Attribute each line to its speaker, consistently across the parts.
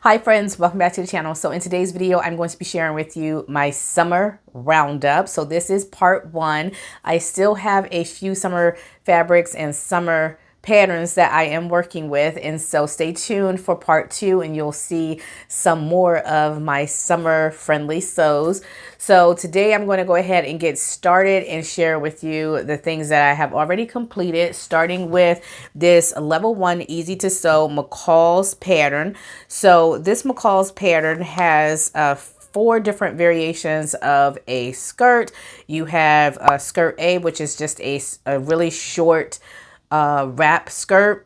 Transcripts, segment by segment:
Speaker 1: Hi friends, welcome back to the channel. So in today's video, I'm going to be sharing with you my summer roundup. So this is part one. I still have a few summer fabrics and summer patterns that I am working with. And so stay tuned for part two and you'll see some more of my summer friendly sews. So today I'm going to go ahead and get started and share with you the things that I have already completed, starting with this level 1 easy to sew McCall's pattern. So this McCall's pattern has 4 different variations of a skirt. You have skirt A, which is just a really short wrap skirt,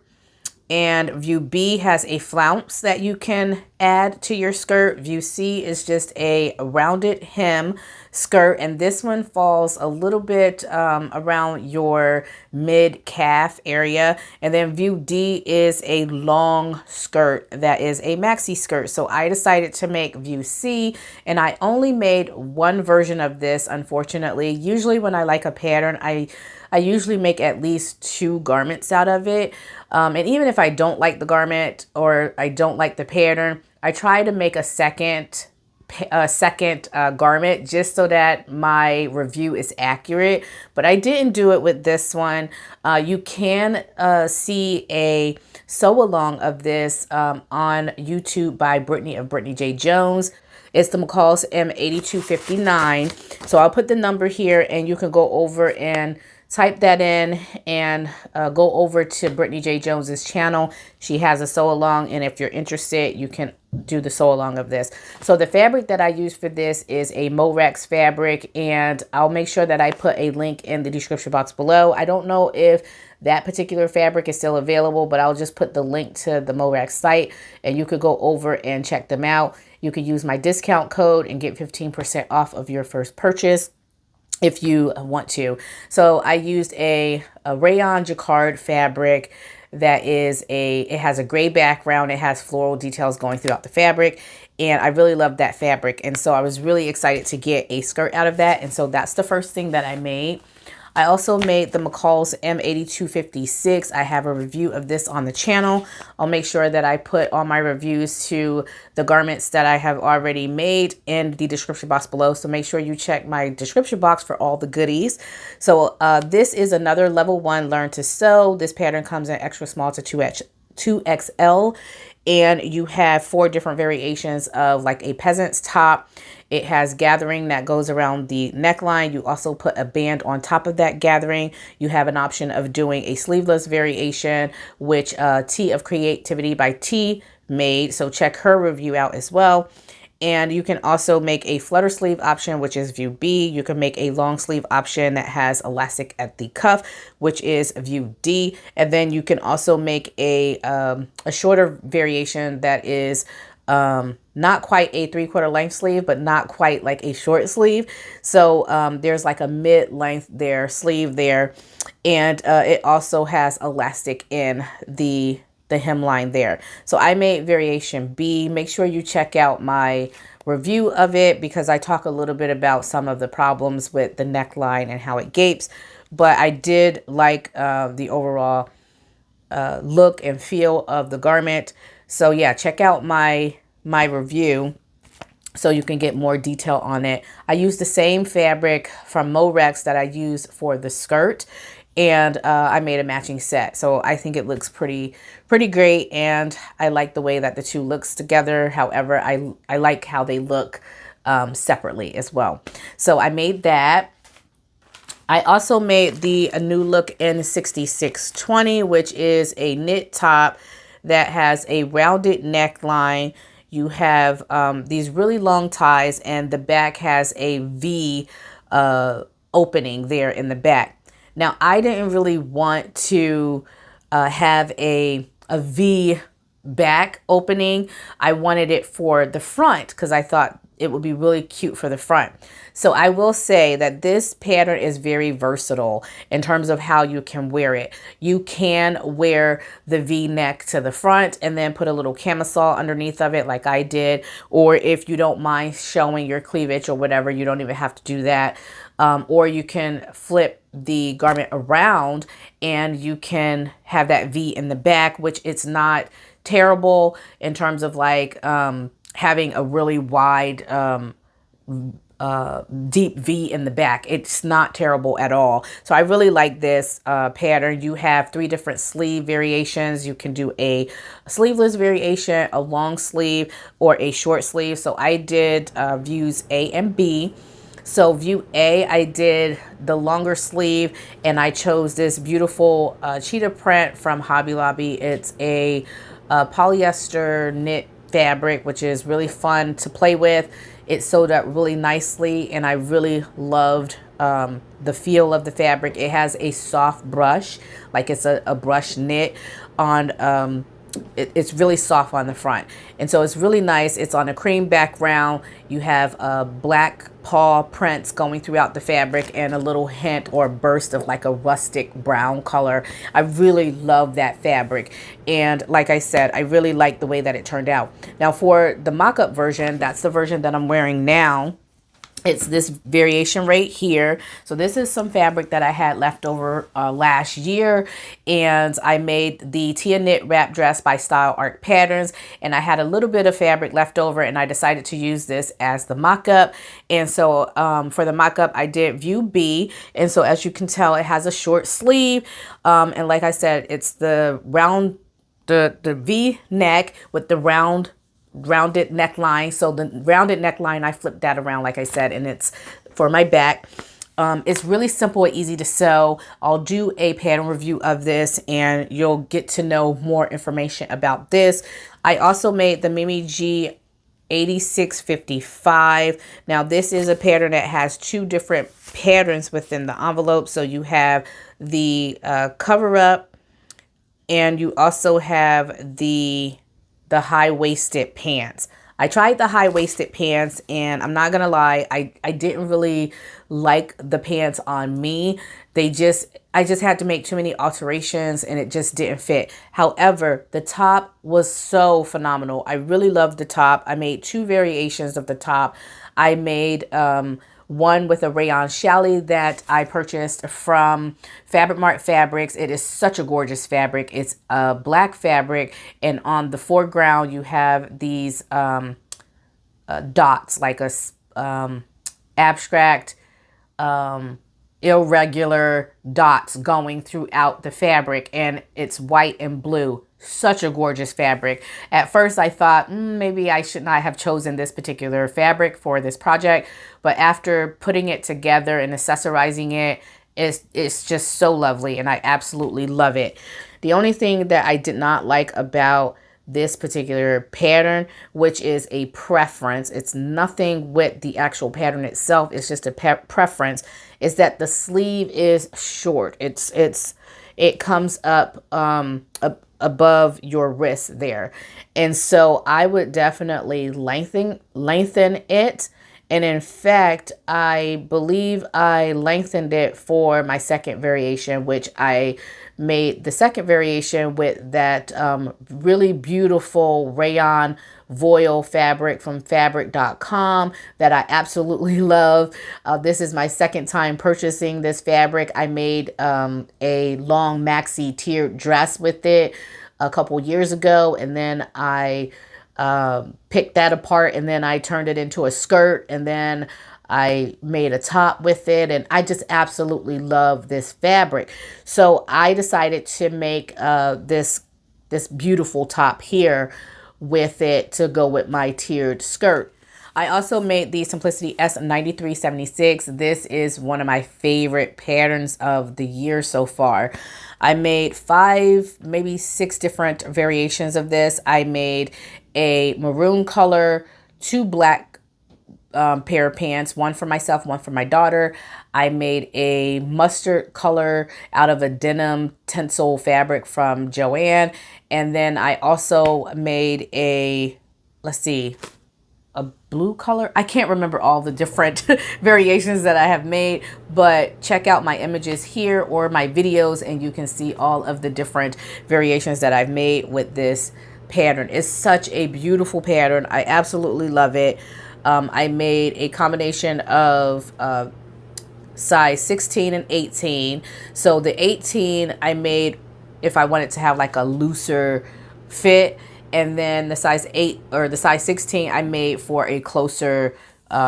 Speaker 1: and view B has a flounce that you can add to your skirt. View C is just a rounded hem skirt, and this one falls a little bit around your mid calf area. And then view D is a long skirt that is a maxi skirt. So I decided to make view C, and I only made one version of this, unfortunately. Usually when I like a pattern, I usually make at least 2 garments out of it. And even if I don't like the garment or I don't like the pattern, I try to make a second garment just so that my review is accurate. But I didn't do it with this one. You can see a sew along of this on YouTube by Brittany of Brittany J. Jones. It's the McCall's M8259. So I'll put the number here and you can go over and type that in and go over to Brittany J. Jones's channel. She has a sew along, and if you're interested, you can do the sew along of this. So the fabric that I use for this is a Morex Fabric, and I'll make sure that I put a link in the description box below. I don't know if that particular fabric is still available, but I'll just put the link to the Morex site and you could go over and check them out. You could use my discount code and get 15% off of your first purchase if you want to. So I used a rayon jacquard fabric that is it has a gray background. It has floral details going throughout the fabric, and I really love that fabric. And so I was really excited to get a skirt out of that. And so that's the first thing that I made. I also made the McCall's M8256. I have a review of this on the channel. I'll make sure that I put all my reviews to the garments that I have already made in the description box below. So make sure you check my description box for all the goodies. So this is another level 1 learn to sew. This pattern comes in extra small to 2XL. And you have 4 different variations of like a peasant's top. It has gathering that goes around the neckline. You also put a band on top of that gathering. You have an option of doing a sleeveless variation, which T of Creativity by T made. So check her review out as well. And you can also make a flutter sleeve option, which is view B. You can make a long sleeve option that has elastic at the cuff, which is view D. And then you can also make a shorter variation that is not quite a 3/4 length sleeve, but not quite like a short sleeve. So there's like a mid-length there, sleeve there. And it also has elastic in the hemline there. So I made variation B. Make sure you check out my review of it because I talk a little bit about some of the problems with the neckline and how it gapes. But I did like the overall look and feel of the garment. So yeah, check out my review so you can get more detail on it. I used the same fabric from Morex that I used for the skirt, and I made a matching set. So I think it looks pretty great, and I like the way that the two looks together. However, I like how they look separately as well. So I made that. I also made the new Look N6620, which is a knit top that has a rounded neckline. You have these really long ties, and the back has a V opening there in the back. Now, I didn't really want to have a V back opening. I wanted it for the front because I thought it would be really cute for the front. So I will say that this pattern is very versatile in terms of how you can wear it. You can wear the V-neck to the front and then put a little camisole underneath of it like I did. Or if you don't mind showing your cleavage or whatever, you don't even have to do that. Or you can flip the garment around and you can have that V in the back, which it's not terrible in terms of like having a really wide deep V in the back. It's not terrible at all. So I really like this pattern. You have 3 different sleeve variations. You can do a sleeveless variation, a long sleeve, or a short sleeve. So I did views A and B. So view A, I did the longer sleeve, and I chose this beautiful cheetah print from Hobby Lobby. It's a polyester knit fabric, which is really fun to play with. It sewed up really nicely, and I really loved the feel of the fabric. It has a soft brush, like it's a brush knit on it's really soft on the front, and so it's really nice. It's on a cream background. You have black paw prints going throughout the fabric and a little hint or burst of like a rustic brown color. I really love that fabric, and like I said, I really like the way that it turned out. Now for the mock-up version, that's the version that I'm wearing now. It's this variation right here. So this is some fabric that I had left over last year, and I made the Tia Knit wrap dress by Style Art Patterns, and I had a little bit of fabric left over, and I decided to use this as the mock-up. And so for the mock-up, I did view B, and so as you can tell, it has a short sleeve, and like I said, it's the round, the V neck with the rounded neckline. So the rounded neckline, I flipped that around, like I said, and it's for my back. It's really simple and easy to sew. I'll do a pattern review of this, and you'll get to know more information about this. I also made the Mimi G 8655. Now this is a pattern that has 2 different patterns within the envelope. So you have the cover up, and you also have the high-waisted pants. I tried the high-waisted pants, and I'm not gonna lie, I didn't really like the pants on me. I just had to make too many alterations, and it just didn't fit. However, the top was so phenomenal. I really loved the top. I made 2 variations of the top. I made one with a rayon challis that I purchased from Fabric Mart Fabrics. It is such a gorgeous fabric. It's a black fabric, and on the foreground you have these dots, like a abstract irregular dots going throughout the fabric, and it's white and blue. Such a gorgeous fabric. At first I thought maybe I should not have chosen this particular fabric for this project, but after putting it together and accessorizing it, it's just so lovely, and I absolutely love it. The only thing that I did not like about this particular pattern, which is a preference, it's nothing with the actual pattern itself, it's just a preference, is that the sleeve is short. It comes up above your wrist there, and so I would definitely lengthen it. And in fact, I believe I lengthened it for my second variation, which I made the second variation with that really beautiful rayon voile fabric from fabric.com that I absolutely love. This is my second time purchasing this fabric. I made a long maxi tiered dress with it a couple years ago, and then I picked that apart, and then I turned it into a skirt, and then I made a top with it, and I just absolutely love this fabric. So I decided to make this beautiful top here with it to go with my tiered skirt. I also made the Simplicity S9376. This is one of my favorite patterns of the year so far. I made 5, maybe 6 different variations of this. I made a maroon color, 2 black pair of pants, one for myself, one for my daughter. I made a mustard color out of a denim tinsel fabric from Joann. And then I also made a, let's see, a blue color. I can't remember all the different variations that I have made, but check out my images here or my videos, and you can see all of the different variations that I've made with this pattern. It's such a beautiful pattern. I absolutely love it. I made a combination of size 16 and 18. So the 18 I made if I wanted to have like a looser fit, And then the size 8 or the size 16 I made for a closer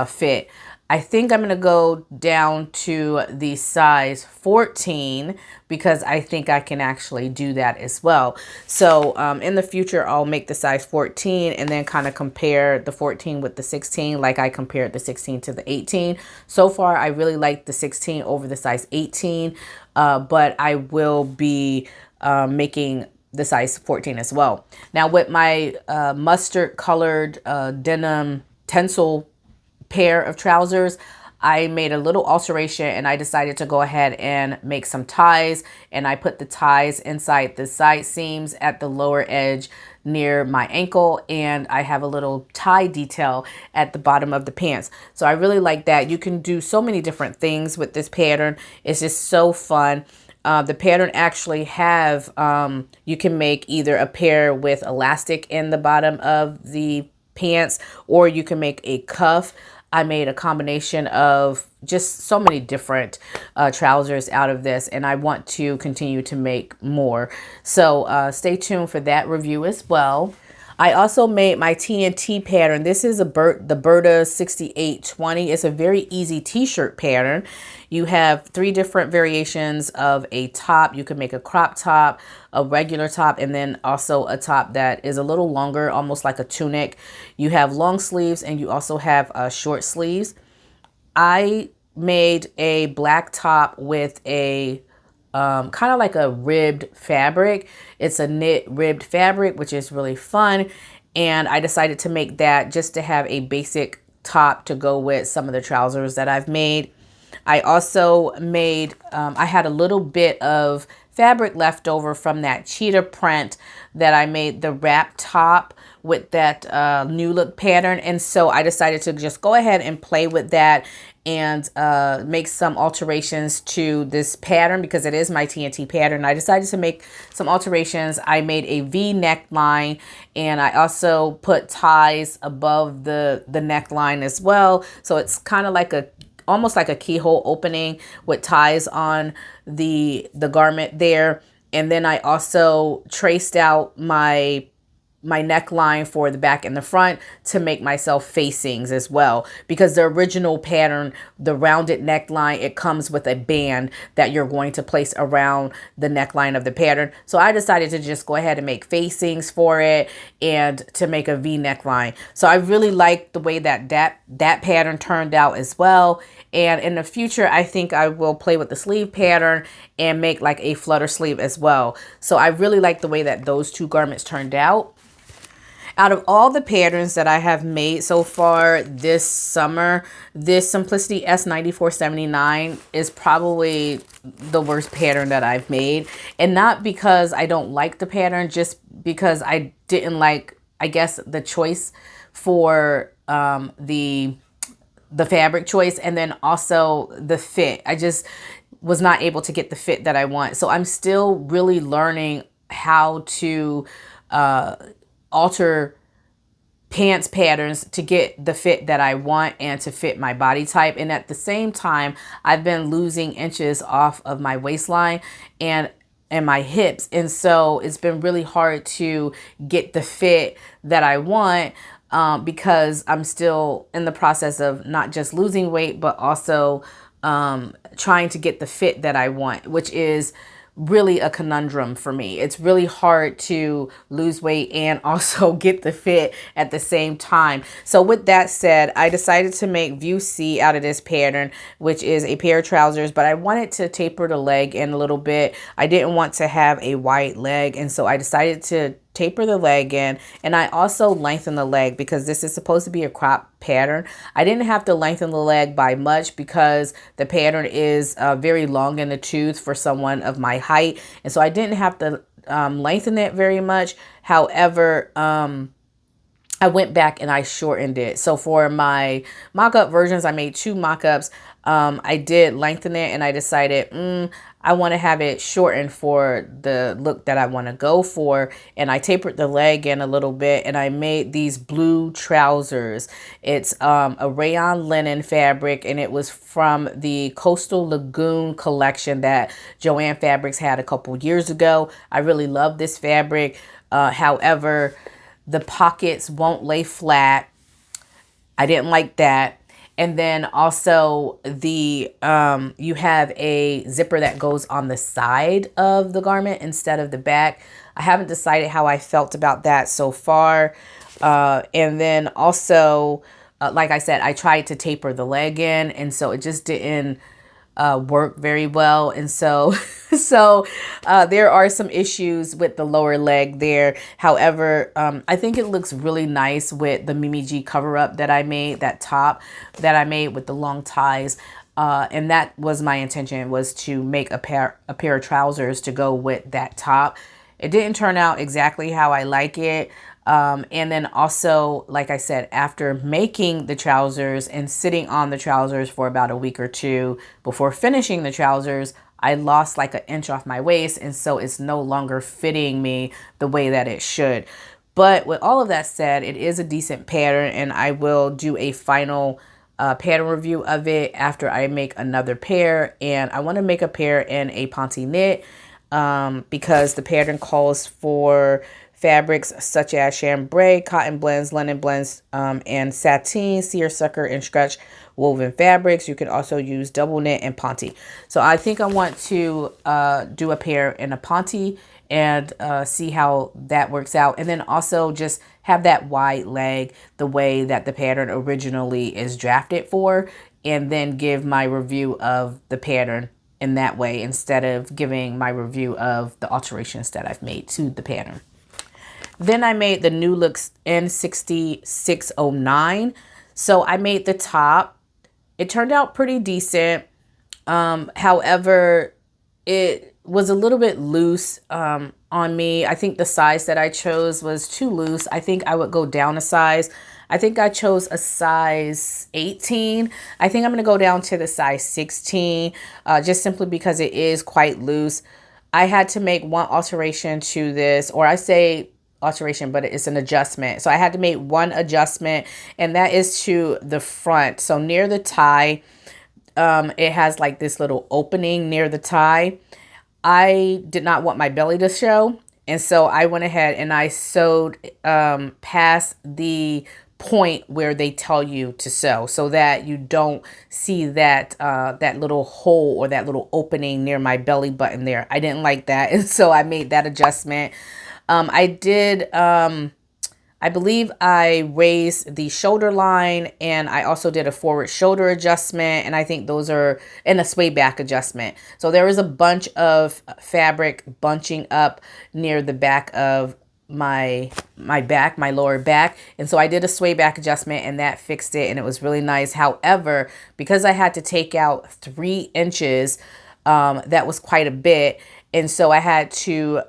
Speaker 1: fit. I think I'm going to go down to the size 14 because I think I can actually do that as well. So in the future, I'll make the size 14 and then kind of compare the 14 with the 16 like I compared the 16 to the 18. So far, I really like the 16 over the size 18, but I will be making the size 14 as well. Now with my mustard colored denim Tencel pair of trousers, I made a little alteration and I decided to go ahead and make some ties, and I put the ties inside the side seams at the lower edge near my ankle, and I have a little tie detail at the bottom of the pants. So I really like that. You can do so many different things with this pattern. It's just so fun. The pattern actually have, you can make either a pair with elastic in the bottom of the pants, or you can make a cuff. I made a combination of just so many different trousers out of this, and I want to continue to make more. So stay tuned for that review as well. I also made my TNT pattern. This is the Burda 6820. It's a very easy t-shirt pattern. You have 3 different variations of a top. You can make a crop top, a regular top, and then also a top that is a little longer, almost like a tunic. You have long sleeves and you also have short sleeves. I made a black top with a kind of like a ribbed fabric. It's a knit ribbed fabric, which is really fun. And I decided to make that just to have a basic top to go with some of the trousers that I've made. I also made, I had a little bit of fabric left over from that cheetah print that I made the wrap top with that New Look pattern. And so I decided to just go ahead and play with that and make some alterations to this pattern because it is my TNT pattern. I decided to make some alterations. I made a V neckline, and I also put ties above the neckline as well. So it's kind of like a almost like a keyhole opening with ties on the garment there. And then I also traced out my neckline for the back and the front to make myself facings as well, because the original pattern, the rounded neckline, it comes with a band that you're going to place around the neckline of the pattern. So I decided to just go ahead and make facings for it and to make a V neckline. So I really like the way that pattern turned out as well. And in the future, I think I will play with the sleeve pattern and make like a flutter sleeve as well. So I really like the way that those 2 garments turned out. Out of all the patterns that I have made so far this summer, this Simplicity S9479 is probably the worst pattern that I've made. And not because I don't like the pattern, just because I didn't like, I guess, the choice for the fabric choice, and then also the fit. I just was not able to get the fit that I want. So I'm still really learning how to alter pants patterns to get the fit that I want and to fit my body type. And at the same time, I've been losing inches off of my waistline and my hips. And so it's been really hard to get the fit that I want because I'm still in the process of not just losing weight, but also trying to get the fit that I want, which is really a conundrum for me. It's really hard to lose weight and also get the fit at the same time. So with that said, I decided to make view C out of this pattern, which is a pair of trousers, but I wanted to taper the leg in a little bit. I didn't want to have a wide leg, and so I decided to taper the leg in, and I also lengthen the leg because this is supposed to be a crop pattern. I didn't have to lengthen the leg by much because the pattern is very long in the tooth for someone of my height, and so I didn't have to lengthen it very much. However, I went back and I shortened it. So for my mock-up versions, I made 2 mock-ups. I did lengthen it, and I decided I want to have it shortened for the look that I want to go for. And I tapered the leg in a little bit, and I made these blue trousers. It's a rayon linen fabric, and it was from the Coastal Lagoon collection that Joanne Fabrics had a couple years ago. I really love this fabric. However, The pockets won't lay flat. I didn't like that. And then also the you have a zipper that goes on the side of the garment instead of the back. I haven't decided how I felt about that so far. And then also, like I said, I tried to taper the leg in, and so it just didn't work very well. And so there are some issues with the lower leg there. However, I think it looks really nice with the Mimi G cover up that I made, that top that I made with the long ties. And that was my intention, was to make a pair of trousers to go with that top. It didn't turn out exactly how I like it. And then also, like I said, after making the trousers and sitting on the trousers for about a week or two before finishing the trousers, I lost like 1 inch off my waist. And so it's no longer fitting me the way that it should. But with all of that said, it is a decent pattern, and I will do a final pattern review of it after I make another pair. And I want to make a pair in a ponte knit because the pattern calls for fabrics such as chambray, cotton blends, linen blends, and sateen, seersucker, and stretch woven fabrics. You can also use double knit and ponte. So I think I want to do a pair in a ponte and see how that works out. And then also just have that wide leg the way that the pattern originally is drafted for, and then give my review of the pattern in that way instead of giving my review of the alterations that I've made to the pattern. Then I made the new Look N6609. So I made the top. It turned out pretty decent. However, it was a little bit loose on me. I think the size that I chose was too loose. I think I would go down a size. I think I chose a size 18. I think I'm going to go down to the size 16, just simply because it is quite loose. I had to make one alteration to this, or I say alteration, but it's an adjustment. So I had to make one adjustment, and that is to the front. So near the tie, it has like this little opening near the tie. I did not want my belly to show, and so I went ahead and I sewed past the point where they tell you to sew, so that you don't see that that little hole or that little opening near my belly button there. I didn't like that, and so I made that adjustment. I did, I believe I raised the shoulder line, and I also did a forward shoulder adjustment, and I think those are in a sway back adjustment. So there was a bunch of fabric bunching up near the back of my lower back, and so I did a sway back adjustment, and that fixed it, and it was really nice. However, because I had to take out 3 inches, that was quite a bit, and so I had to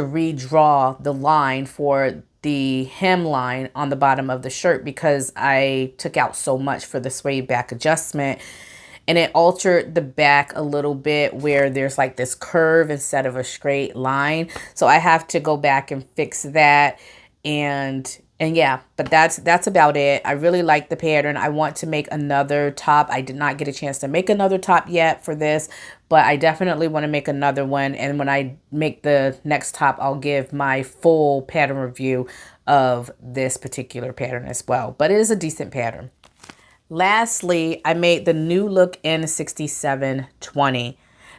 Speaker 1: redraw the line for the hemline on the bottom of the shirt because I took out so much for the sway back adjustment, and it altered the back a little bit where there's like this curve instead of a straight line. So I have to go back and fix that. And yeah, but that's about it. I really like the pattern. I want to make another top. I did not get a chance to make another top yet for this, but I definitely want to make another one. And when I make the next top, I'll give my full pattern review of this particular pattern as well. But it is a decent pattern. Lastly, I made the new Look N6720.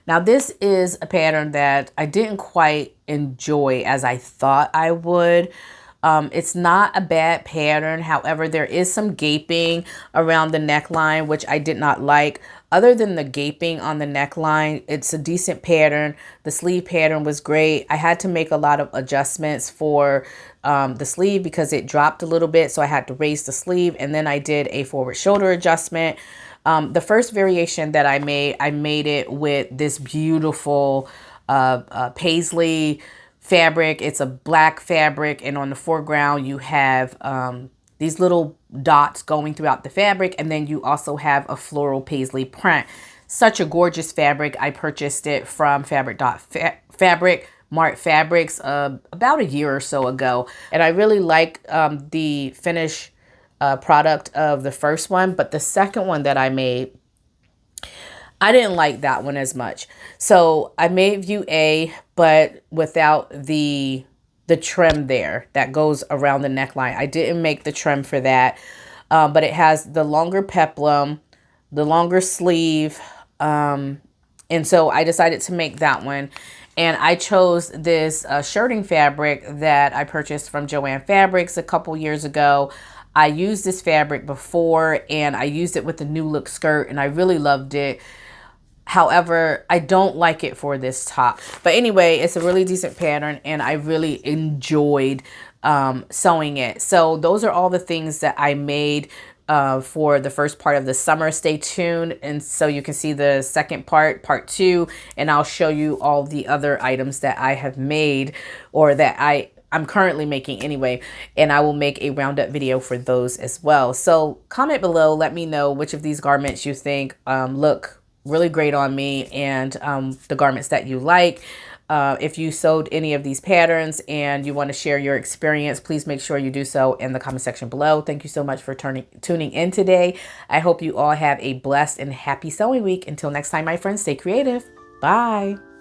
Speaker 1: Now this is a pattern that I didn't quite enjoy as I thought I would. It's not a bad pattern. However, there is some gaping around the neckline, which I did not like. Other than the gaping on the neckline, it's a decent pattern. The sleeve pattern was great. I had to make a lot of adjustments for the sleeve because it dropped a little bit. So I had to raise the sleeve, and then I did a forward shoulder adjustment. The first variation that I made it with this beautiful paisley fabric. It's a black fabric, and on the foreground you have these little dots going throughout the fabric, and then you also have a floral paisley print. Such a gorgeous fabric. I purchased it from Fabric Mart Fabrics about a year or so ago, and I really like the finish product of the first one, but the second one that I made, I didn't like that one as much. So I made view A, but without the trim there that goes around the neckline. I didn't make the trim for that, but it has the longer peplum, the longer sleeve, and so I decided to make that one. And I chose this shirting fabric that I purchased from Joann Fabrics a couple years ago. I used this fabric before, and I used it with the new look skirt, and I really loved it. However, I don't like it for this top. But anyway, it's a really decent pattern, and I really enjoyed sewing it. So those are all the things that I made for the first part of the summer. Stay tuned, and so you can see the second part, part 2, and I'll show you all the other items that I have made, or that I'm currently making anyway, and I will make a roundup video for those as well. So comment below, let me know which of these garments you think look really great on me, and the garments that you like. If you sewed any of these patterns and you want to share your experience, please make sure you do so in the comment section below. Thank you so much for tuning in today. I hope you all have a blessed and happy sewing week. Until next time, my friends, stay creative. Bye.